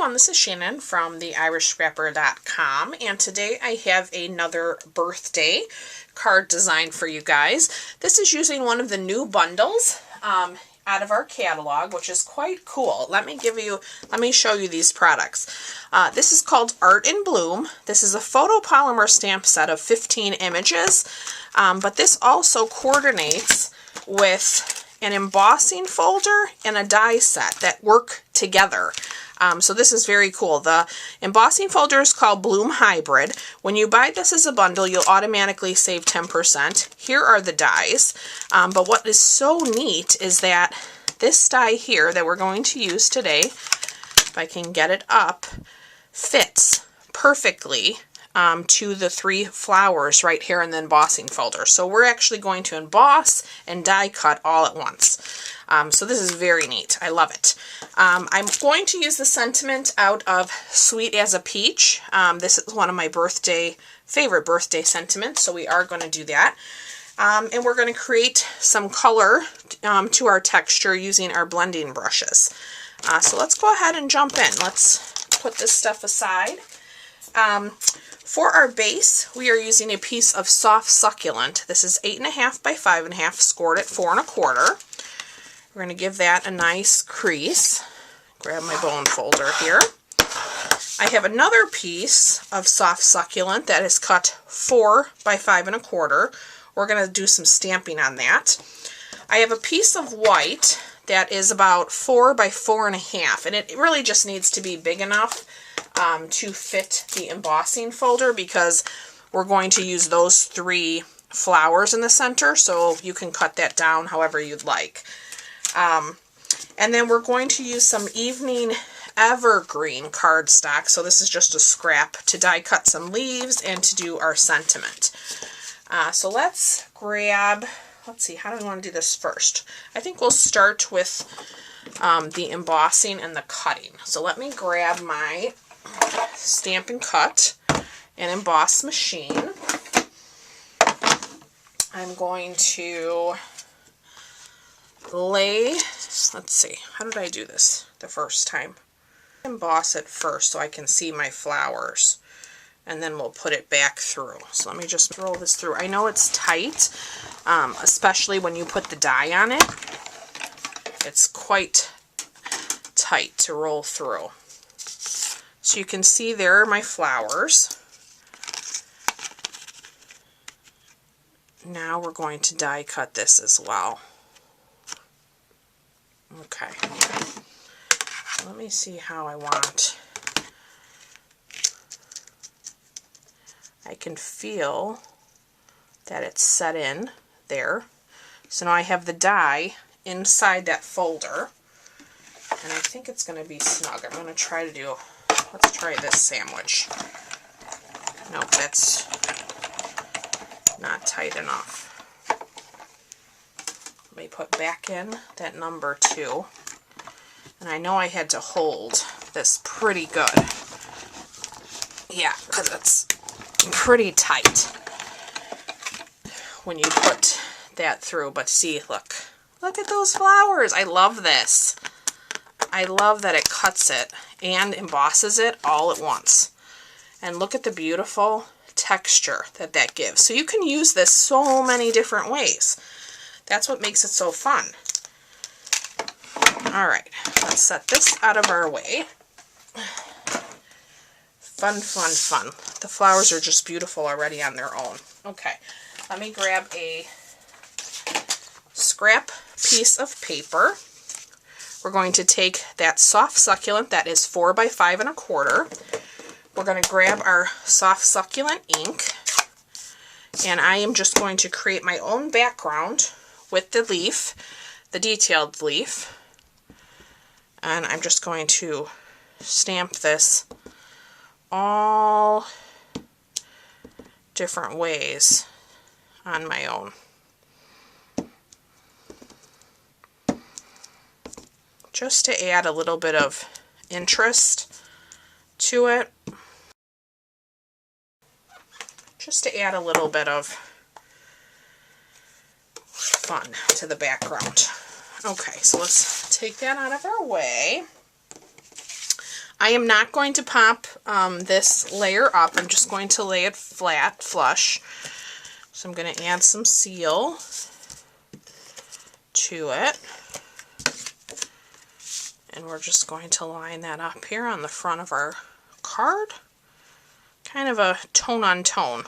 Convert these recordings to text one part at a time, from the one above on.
everyone, this is Shannon from theirishscrapper.com, and today I have another birthday card design for you guys. This is using one of the new bundles out of our catalog, which is quite cool. Let me show you these products. This is called Art in Bloom. This is a photopolymer stamp set of 15 images, but this also coordinates with an embossing folder and a die set that work together. So this is very cool. The embossing folder is called Bloom Hybrid. When you buy this as a bundle, you'll automatically save 10%. Here are the dies. But what is so neat is that this die here that we're going to use today, if I can get it up, fits perfectly to the 3 flowers right here in the embossing folder. So we're actually going to emboss and die cut all at once. So this is very neat. I love it. I'm going to use the sentiment out of Sweet as a Peach. This is one of my favorite birthday sentiments, so we are going to do that. And we're going to create some color to our texture using our blending brushes. So let's go ahead and jump in. Let's put this stuff aside. For our base, we are using a piece of soft succulent. This is 8.5 by 5.5, scored at 4 1/4. We're going to give that a nice crease. Grab my bone folder here. I have another piece of soft succulent that is cut 4 by 5 1/4. We're going to do some stamping on that. I have a piece of white that is about 4 by 4.5, and it really just needs to be big enough to fit the embossing folder, because we're going to use those 3 flowers in the center, so you can cut that down however you'd like. And then we're going to use some evening evergreen cardstock, so this is just a scrap, to die cut some leaves and to do our sentiment. So let's see, how do we want to do this first? I think we'll start with the embossing and the cutting. So let me grab my Stampin' Cut and Emboss machine. I'm going to let's see, how did I do this the first time? Emboss it first so I can see my flowers, and then we'll put it back through. So let me just roll this through. I know it's tight, especially when you put the die on it. It's quite tight to roll through. So you can see there are my flowers. Now we're going to die cut this as well. Okay. Let me see how I want. I can feel that it's set in there. So now I have the die inside that folder, and I think it's going to be snug. I'm going to try to do, let's try this sandwich. Nope, that's not tight enough. Let me put back in that number 2. And I know I had to hold this pretty good. Yeah, because it's pretty tight when you put that through. But see, look at those flowers. I love this. I love that it cuts it and embosses it all at once. And look at the beautiful texture that gives. So you can use this so many different ways. That's what makes it so fun. All right, let's set this out of our way. Fun, fun, fun. The flowers are just beautiful already on their own. Okay, let me grab a scrap piece of paper. We're going to take that soft succulent that is 4 by 5 1/4. We're going to grab our soft succulent ink, and I am just going to create my own background with the leaf, the detailed leaf, and I'm just going to stamp this all different ways on my own. Just to add a little bit of interest to it. Just to add a little bit of fun to the background. Okay, so let's take that out of our way. I am not going to pop this layer up. I'm just going to lay it flat, flush. So I'm going to add some seal to it. And we're just going to line that up here on the front of our card. Kind of a tone-on-tone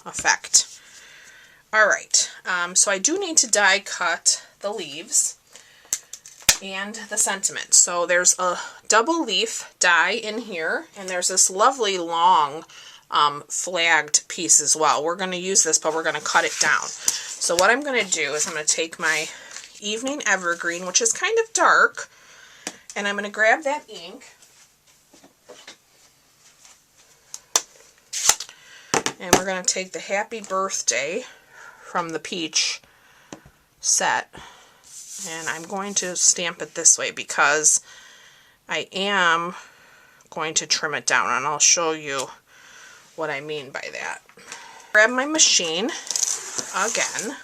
effect. Alright, so I do need to die cut the leaves and the sentiment. So there's a double leaf die in here, and there's this lovely long flagged piece as well. We're going to use this, but we're going to cut it down. So what I'm going to do is I'm going to take my Evening Evergreen, which is kind of dark, and I'm going to grab that ink and we're going to take the Happy Birthday from the peach set, and I'm going to stamp it this way because I am going to trim it down, and I'll show you what I mean by that. Grab my machine again,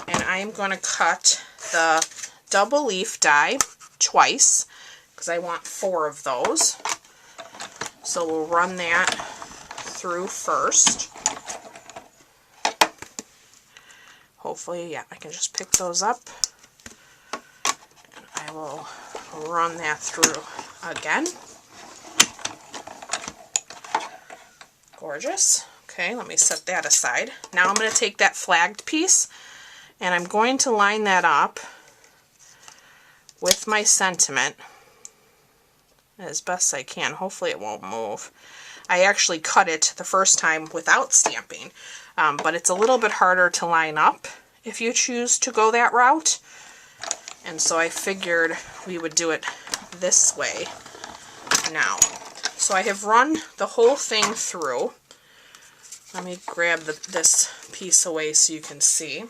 and I am going to cut the double leaf die twice because I want 4 of those. So we'll run that through first. Hopefully, yeah, I can just pick those up. And I will run that through again. Gorgeous. Okay, let me set that aside. Now I'm going to take that flagged piece and I'm going to line that up with my sentiment as best I can. Hopefully it won't move. I actually cut it the first time without stamping, but it's a little bit harder to line up if you choose to go that route. And so I figured we would do it this way now. So I have run the whole thing through. Let me grab this piece away so you can see.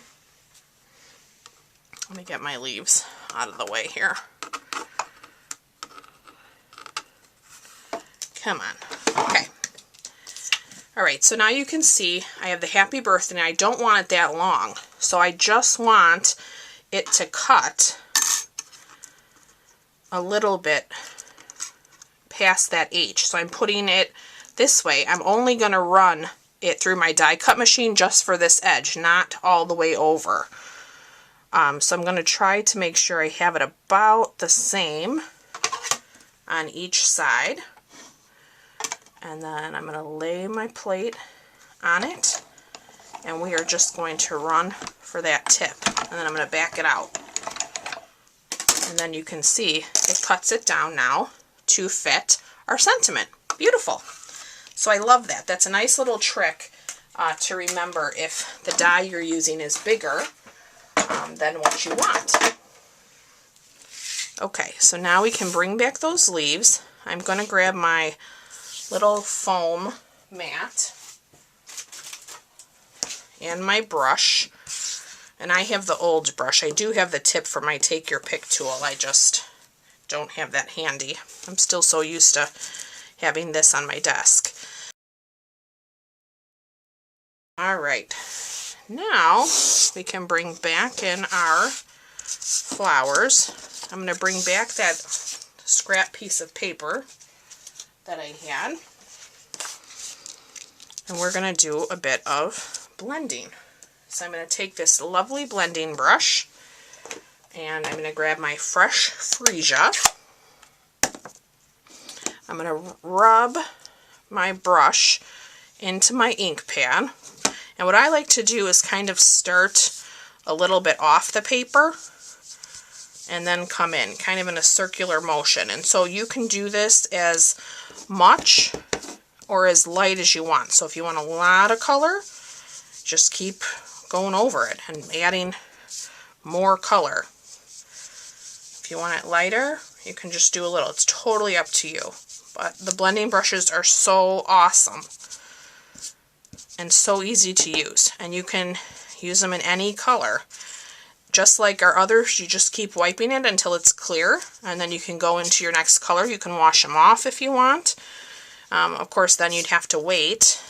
Let me get my leaves out of the way here. Come on. Okay. Alright, so now you can see I have the Happy Birthday, and I don't want it that long. So I just want it to cut a little bit past that H. So I'm putting it this way. I'm only going to run it through my die cut machine just for this edge, not all the way over. So I'm going to try to make sure I have it about the same on each side. And then I'm going to lay my plate on it, and we are just going to run for that tip, and then I'm going to back it out. And then you can see it cuts it down now to fit our sentiment. Beautiful. So I love that. That's a nice little trick to remember if the die you're using is bigger than what you want. Okay, so now we can bring back those leaves. I'm going to grab my little foam mat and my brush, and I have the old brush. I do have the tip for my take your pick tool. I just don't have that handy. I'm still so used to having this on my desk. Alright, now we can bring back in our flowers. I'm going to bring back that scrap piece of paper that I had, and we're going to do a bit of blending. So I'm going to take this lovely blending brush, and I'm going to grab my fresh Freesia. I'm going to rub my brush into my ink pad, and what I like to do is kind of start a little bit off the paper and then come in, kind of in a circular motion. And so you can do this as much or as light as you want. So if you want a lot of color, just keep going over it and adding more color. If you want it lighter, you can just do a little. It's totally up to you. But the blending brushes are so awesome and so easy to use. And you can use them in any color. Just like our others, you just keep wiping it until it's clear, and then you can go into your next color. You can wash them off if you want. Of course, then you'd have to wait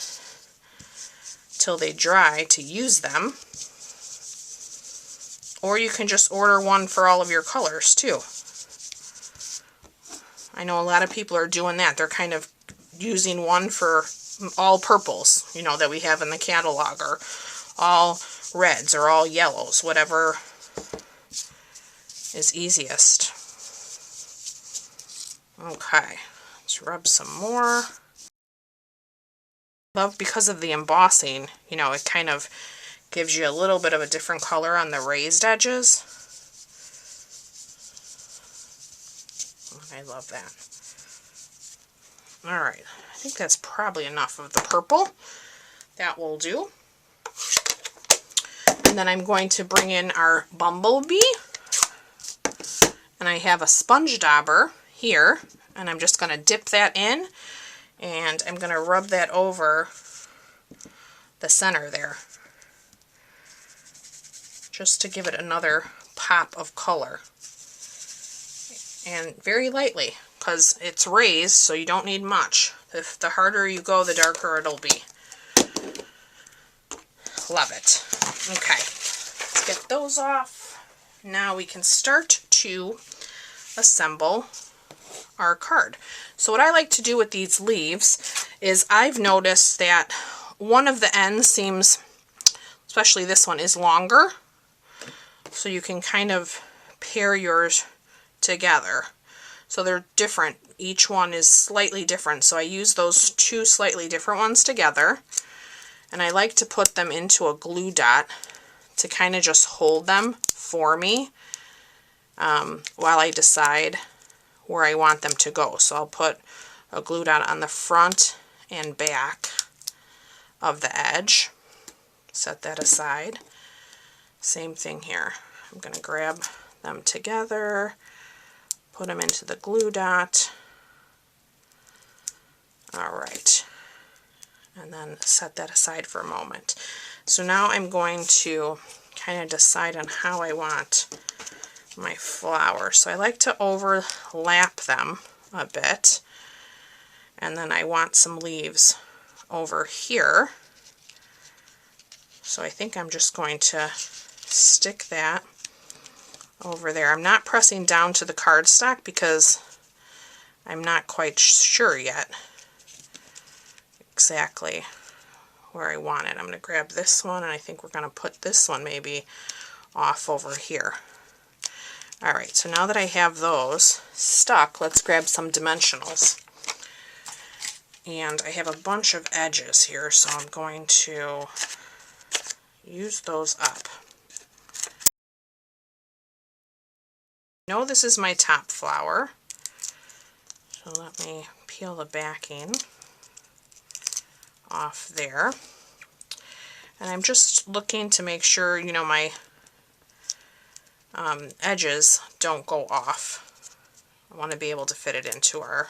till they dry to use them. Or you can just order one for all of your colors too. I know a lot of people are doing that. They're kind of using one for all purples, you know, that we have in the catalog, or all reds, or all yellows, whatever is easiest. Okay, let's rub some more. Love, because of the embossing, you know, it kind of gives you a little bit of a different color on the raised edges. I love that. Alright, I think that's probably enough of the purple. That will do. And then I'm going to bring in our Bumblebee. And I have a sponge dauber here. And I'm just going to dip that in. And I'm going to rub that over the center there, just to give it another pop of color. And very lightly, because it's raised, so you don't need much. If the harder you go, the darker it'll be. Love it. Okay, let's get those off. Now we can start to assemble our card. So what I like to do with these leaves is, I've noticed that one of the ends seems, especially this one, is longer. So you can kind of pair yours together. So they're different. Each one is slightly different. So I use those two slightly different ones together. And I like to put them into a glue dot to kind of just hold them for me while I decide where I want them to go. So I'll put a glue dot on the front and back of the edge. Set that aside. Same thing here. I'm going to grab them together, put them into the glue dot. Alright. And then set that aside for a moment. So now I'm going to kind of decide on how I want my flower. So I like to overlap them a bit. And then I want some leaves over here. So I think I'm just going to stick that over there. I'm not pressing down to the cardstock because I'm not quite sure yet exactly where I want it. I'm going to grab this one, and I think we're going to put this one maybe off over here. Alright, so now that I have those stuck, let's grab some dimensionals. And I have a bunch of edges here, so I'm going to use those up. I know this is my top flower, so let me peel the backing off there. And I'm just looking to make sure, you know, my edges don't go off. I want to be able to fit it into our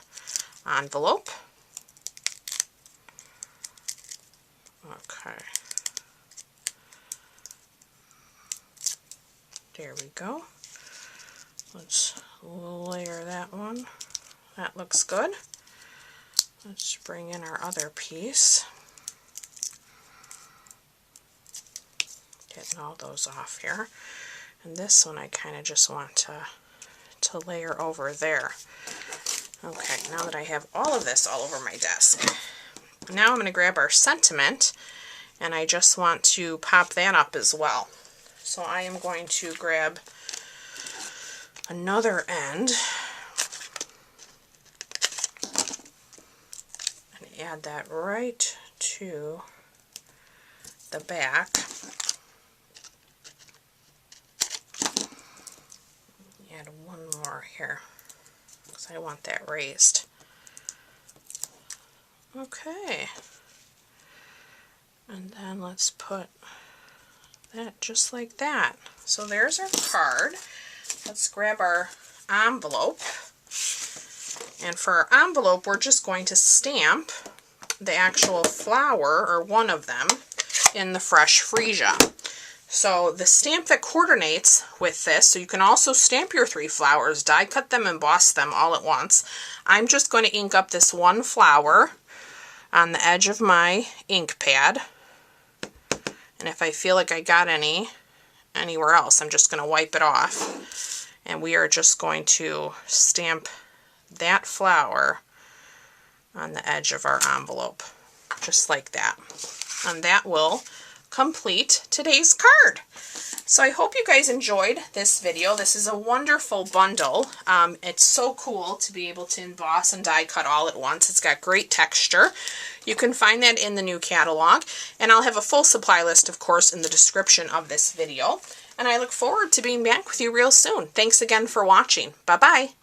envelope. Okay. There we go. Let's layer that one. That looks good. Let's bring in our other piece. Getting all those off here. And this one I kind of just want to layer over there. Okay, now that I have all of this all over my desk, now I'm going to grab our sentiment, and I just want to pop that up as well. So I am going to grab another end and add that right to the back. Add one more here because I want that raised. Okay. And then let's put that just like that. So there's our card. Let's grab our envelope. And for our envelope, we're just going to stamp the actual flower, or one of them, in the fresh Freesia. So the stamp that coordinates with this, so you can also stamp your 3 flowers, die cut them, emboss them all at once. I'm just going to ink up this one flower on the edge of my ink pad. And if I feel like I got anywhere else, I'm just going to wipe it off. And we are just going to stamp that flower on the edge of our envelope, just like that. And that will complete today's card. So I hope you guys enjoyed this video. This is a wonderful bundle. It's so cool to be able to emboss and die cut all at once. It's got great texture. You can find that in the new catalog, and I'll have a full supply list, of course, in the description of this video. And I look forward to being back with you real soon. Thanks again for watching. Bye-bye.